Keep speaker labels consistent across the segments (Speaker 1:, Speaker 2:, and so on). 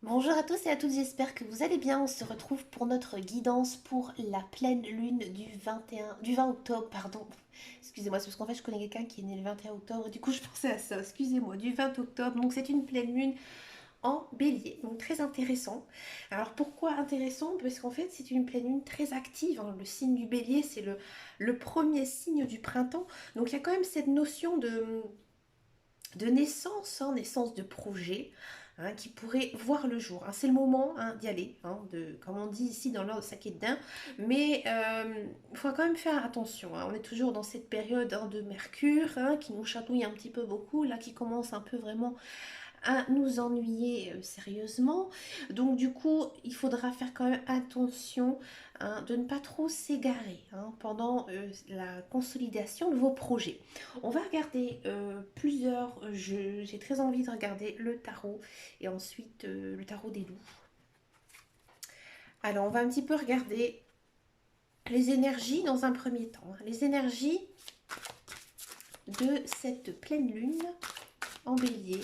Speaker 1: Bonjour à tous et à toutes, j'espère que vous allez bien. On se retrouve pour notre guidance pour la pleine lune du 20 octobre, pardon. Excusez-moi, c'est parce qu'en fait je connais quelqu'un qui est né le 21 octobre et du coup je pensais à ça, excusez-moi, du 20 octobre. Donc c'est une pleine lune en bélier, donc très intéressant. Alors pourquoi intéressant? Parce qu'en fait c'est une pleine lune très active, hein. Le signe du bélier c'est le premier signe du printemps. Donc il y a quand même cette notion de naissance, hein, naissance de projet, hein, qui pourrait voir le jour, hein. C'est le moment, hein, d'y aller, hein, comme on dit ici dans l'ordre Sakedin, mais il faut quand même faire attention, hein. On est toujours dans cette période, hein, de Mercure, hein, qui nous chatouille un petit peu beaucoup, là qui commence un peu vraiment à nous ennuyer, sérieusement. Donc du coup, il faudra faire quand même attention, hein, de ne pas trop s'égarer, hein, pendant la consolidation de vos projets. On va regarder plusieurs jeux. J'ai très envie de regarder le tarot et ensuite le tarot des loups. Alors on va un petit peu regarder les énergies dans un premier temps, hein. Les énergies de cette pleine lune en bélier.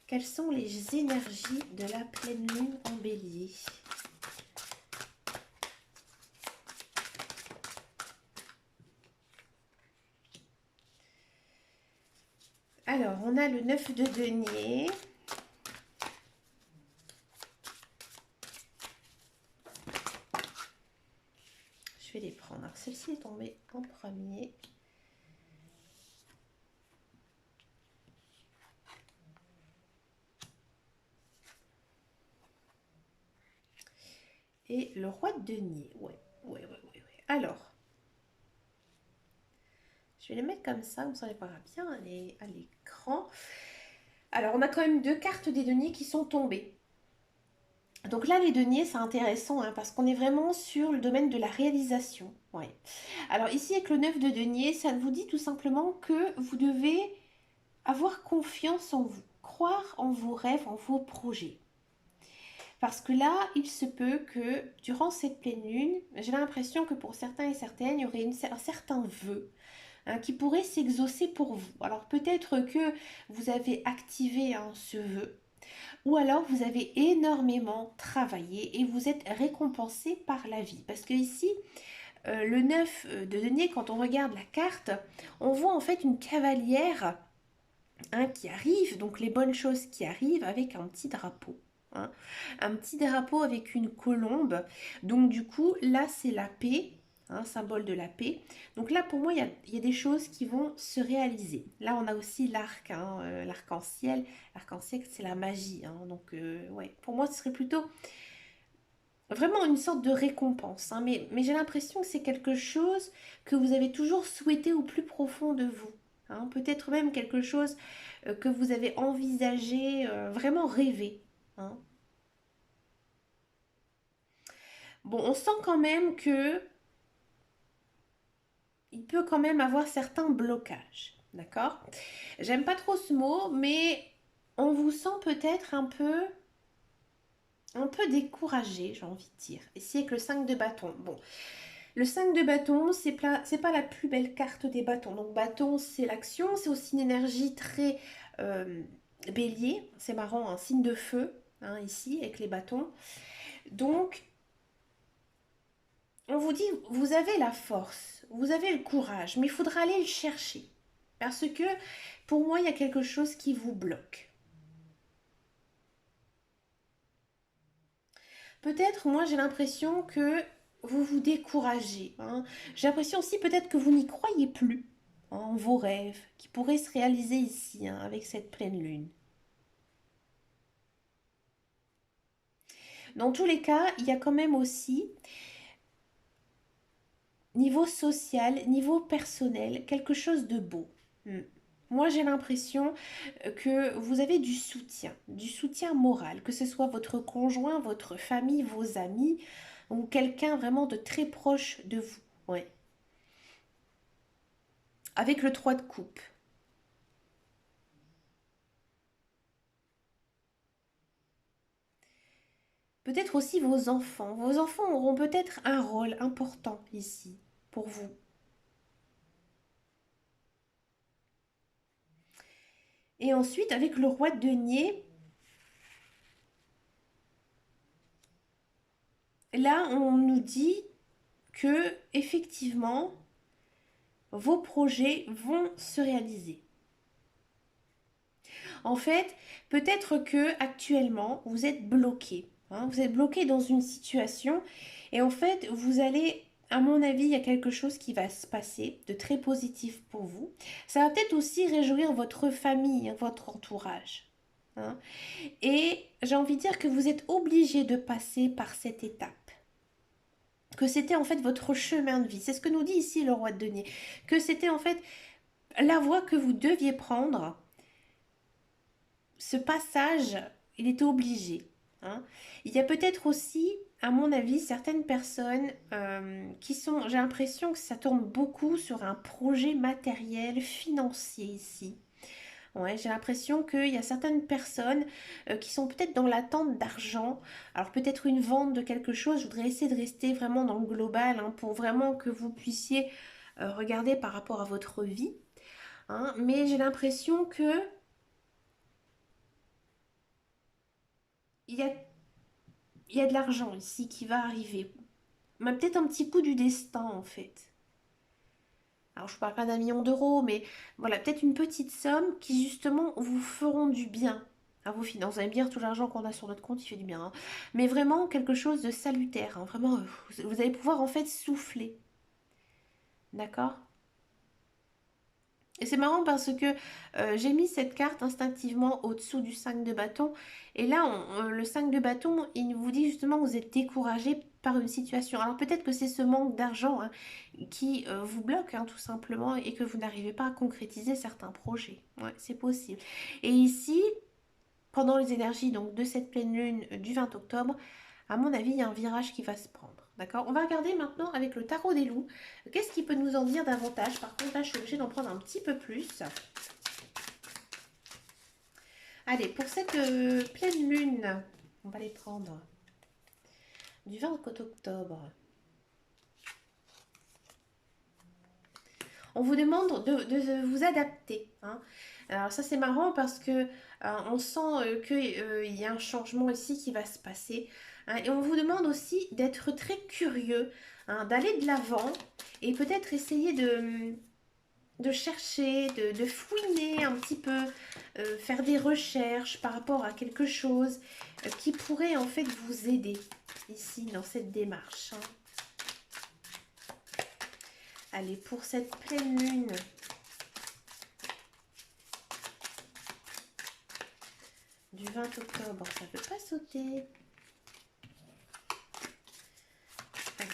Speaker 1: Quelles sont les énergies de la pleine lune en bélier? Alors, on a le 9 de denier. Je vais les prendre. Alors, celle-ci est tombée en premier. Et le roi de denier. Ouais. Alors, je vais les mettre comme ça on les verra bien à l'écran. Alors, on a quand même deux cartes des deniers qui sont tombées. Donc là, les deniers, c'est intéressant, hein, parce qu'on est vraiment sur le domaine de la réalisation. Ouais. Alors ici, avec le 9 de denier, ça vous dit tout simplement que vous devez avoir confiance en vous, croire en vos rêves, en vos projets. Parce que là, il se peut que durant cette pleine lune, j'ai l'impression que pour certains et certaines, il y aurait un certain vœu, hein, qui pourrait s'exaucer pour vous. Alors peut-être que vous avez activé, hein, ce vœu, ou alors vous avez énormément travaillé et vous êtes récompensé par la vie. Parce que ici, le 9 de denier, quand on regarde la carte, on voit en fait une cavalière, hein, qui arrive, donc les bonnes choses qui arrivent avec un petit drapeau, hein. Un petit drapeau avec une colombe. Donc du coup, là c'est la paix, hein, symbole de la paix. Donc là pour moi, il y a des choses qui vont se réaliser. Là on a aussi l'arc, hein, l'arc-en-ciel. L'arc-en-ciel c'est la magie, hein. Donc ouais, pour moi ce serait plutôt vraiment une sorte de récompense, hein. Mais j'ai l'impression que c'est quelque chose que vous avez toujours souhaité au plus profond de vous, hein. Peut-être même quelque chose que vous avez envisagé, vraiment rêvé, hein. Bon, on sent quand même que il peut quand même avoir certains blocages, d'accord? J'aime pas trop ce mot, mais on vous sent peut-être un peu découragé, j'ai envie de dire. Ici avec le 5 de bâton. Bon, le 5 de bâton, c'est pas la plus belle carte des bâtons. Donc bâton, c'est l'action, c'est aussi une énergie très euh, bélier. C'est marrant, un signe de feu, hein, ici, avec les bâtons. Donc, on vous dit, vous avez la force, vous avez le courage, mais il faudra aller le chercher. Parce que, pour moi, il y a quelque chose qui vous bloque. Peut-être, moi, j'ai l'impression que vous vous découragez, hein. J'ai l'impression aussi peut-être que vous n'y croyez plus, hein, en vos rêves qui pourraient se réaliser ici, hein, avec cette pleine lune. Dans tous les cas, il y a quand même aussi, niveau social, niveau personnel, quelque chose de beau. Hmm. Moi, j'ai l'impression que vous avez du soutien moral, que ce soit votre conjoint, votre famille, vos amis, ou quelqu'un vraiment de très proche de vous. Ouais. Avec le 3 de coupe. Peut-être aussi vos enfants. Vos enfants auront peut-être un rôle important ici pour vous. Et ensuite, avec le roi de denier, là, on nous dit que effectivement, vos projets vont se réaliser. En fait, peut-être que actuellement, vous êtes bloqué. Hein, vous êtes bloqué dans une situation et en fait, vous allez, à mon avis, il y a quelque chose qui va se passer de très positif pour vous. Ça va peut-être aussi réjouir votre famille, hein, votre entourage. Hein. Et j'ai envie de dire que vous êtes obligé de passer par cette étape. Que c'était en fait votre chemin de vie. C'est ce que nous dit ici le roi de denier. Que c'était en fait la voie que vous deviez prendre. Ce passage, il était obligé. Hein. Il y a peut-être aussi, à mon avis, certaines personnes qui sont, j'ai l'impression que ça tourne beaucoup sur un projet matériel, financier ici. Ouais, j'ai l'impression qu'il y a certaines personnes qui sont peut-être dans l'attente d'argent. Alors peut-être une vente de quelque chose. Je voudrais essayer de rester vraiment dans le global hein, pour vraiment que vous puissiez regarder par rapport à votre vie. Hein. Mais j'ai l'impression que il y a, il y a de l'argent ici qui va arriver. Mais peut-être un petit coup du destin en fait. Alors je ne parle pas d'1 million d'euros, mais voilà, peut-être une petite somme qui justement vous feront du bien à vos finances. Vous allez me dire, tout l'argent qu'on a sur notre compte, il fait du bien. Hein. Mais vraiment quelque chose de salutaire. Hein. Vraiment, vous allez pouvoir en fait souffler. D'accord. Et c'est marrant parce que j'ai mis cette carte instinctivement au-dessous du 5 de bâton. Et là, le 5 de bâton, il vous dit justement que vous êtes découragé par une situation. Alors peut-être que c'est ce manque d'argent hein, qui vous bloque hein, tout simplement et que vous n'arrivez pas à concrétiser certains projets. Ouais, c'est possible. Et ici, pendant les énergies donc, de cette pleine lune du 20 octobre, à mon avis, il y a un virage qui va se prendre. D'accord. On va regarder maintenant avec le tarot des loups. Qu'est-ce qui peut nous en dire davantage? Par contre, là, je suis obligée d'en prendre un petit peu plus. Allez, pour cette pleine lune, on va les prendre du 20 octobre. On vous demande de vous adapter. Hein. Alors ça, c'est marrant parce que on sent qu'il y a un changement ici qui va se passer. Hein, et on vous demande aussi d'être très curieux, hein, d'aller de l'avant et peut-être essayer de chercher, de fouiner un petit peu, faire des recherches par rapport à quelque chose qui pourrait en fait vous aider ici dans cette démarche. Hein. Allez, pour cette pleine lune, du 20 octobre, ça ne peut pas sauter. Allez,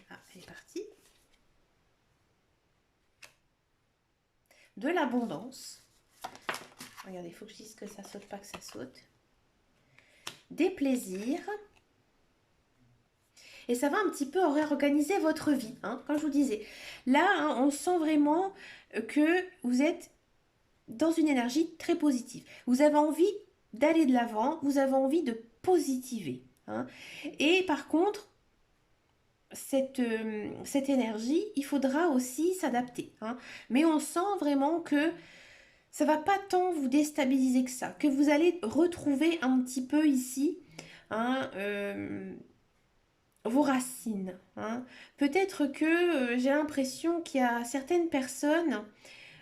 Speaker 1: ah, elle est partie. De l'abondance. Regardez, il faut que je dise que ça saute, pas que ça saute. Des plaisirs. Et ça va un petit peu réorganiser votre vie, hein, comme je vous disais. Là, hein, on sent vraiment que vous êtes dans une énergie très positive. Vous avez envie d'aller de l'avant, vous avez envie de positiver. Hein. Et par contre, cette énergie, il faudra aussi s'adapter. Hein. Mais on sent vraiment que ça va pas tant vous déstabiliser que ça, que vous allez retrouver un petit peu ici hein, vos racines. Hein. Peut-être que j'ai l'impression qu'il y a certaines personnes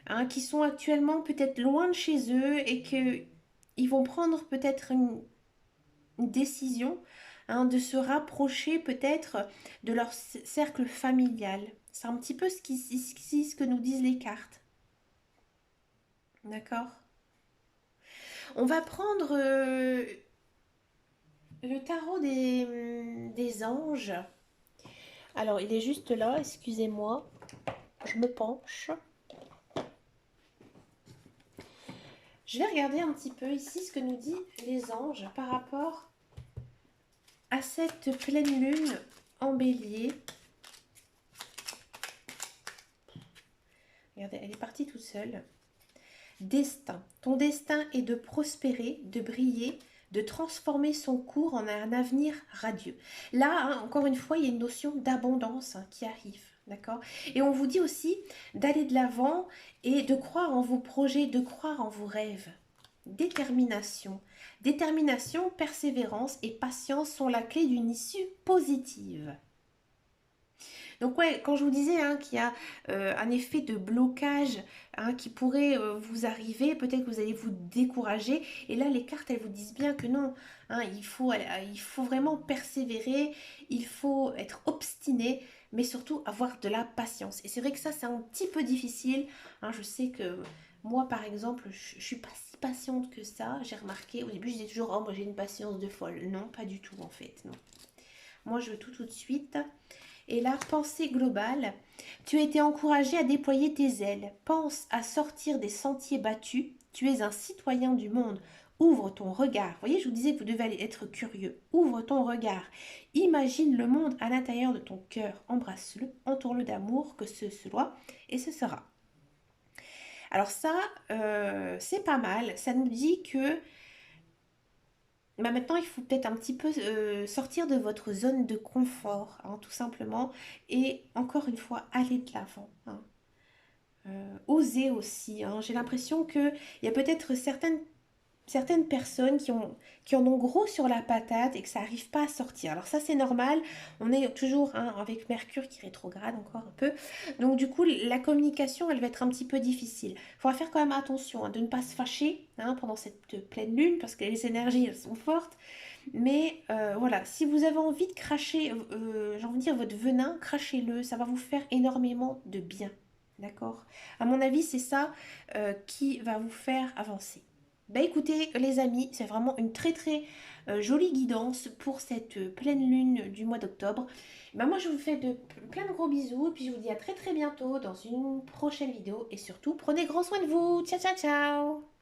Speaker 1: hein, qui sont actuellement peut-être loin de chez eux et qu'ils vont prendre peut-être une décision hein, de se rapprocher peut-être de leur cercle familial. C'est un petit peu ce que nous disent les cartes. D'accord. On va prendre le tarot des anges. Alors, il est juste là, excusez-moi. Je me penche. Je vais regarder un petit peu ici ce que nous dit les anges par rapport à cette pleine lune en bélier. Regardez, elle est partie toute seule. Destin. Ton destin est de prospérer, de briller, de transformer son cours en un avenir radieux. Là, hein, encore une fois, il y a une notion d'abondance hein, qui arrive. D'accord. Et on vous dit aussi d'aller de l'avant et de croire en vos projets, de croire en vos rêves. détermination. Détermination, persévérance et patience sont la clé d'une issue positive. Donc ouais, quand je vous disais hein, qu'il y a un effet de blocage hein, qui pourrait vous arriver, peut-être que vous allez vous décourager. Et là, les cartes, elles vous disent bien que non, hein, il faut vraiment persévérer, il faut être obstiné, mais surtout avoir de la patience. Et c'est vrai que ça, c'est un petit peu difficile. Hein, je sais que moi, par exemple, je suis pas si patiente que ça. J'ai remarqué, au début, je disais toujours, oh, moi j'ai une patience de folle. Non, pas du tout en fait, non. Moi, je veux tout de suite. Et la pensée globale, tu as été encouragé à déployer tes ailes. Pense à sortir des sentiers battus. Tu es un citoyen du monde. Ouvre ton regard. Vous voyez, je vous disais que vous devez être curieux. Ouvre ton regard. Imagine le monde à l'intérieur de ton cœur. Embrasse-le, entoure-le d'amour, que ce soit et ce sera. Alors ça, c'est pas mal. Ça nous dit que bah maintenant, il faut peut-être un petit peu sortir de votre zone de confort, hein, tout simplement. Et encore une fois, aller de l'avant. Hein. Oser aussi. Hein. J'ai l'impression qu'il y a peut-être certaines personnes qui en ont gros sur la patate et que ça n'arrive pas à sortir. Alors ça, c'est normal. On est toujours hein, avec Mercure qui rétrograde encore un peu. Donc du coup, la communication, elle va être un petit peu difficile. Il faudra faire quand même attention hein, de ne pas se fâcher hein, pendant cette pleine lune parce que les énergies, elles sont fortes. Mais voilà, si vous avez envie de cracher, j'ai envie de dire votre venin, crachez-le, ça va vous faire énormément de bien. D'accord. À mon avis, c'est ça qui va vous faire avancer. Bah écoutez les amis, c'est vraiment une très très jolie guidance pour cette pleine lune du mois d'octobre. Bah moi je vous fais plein de gros bisous et puis je vous dis à très très bientôt dans une prochaine vidéo et surtout prenez grand soin de vous. Ciao ciao ciao.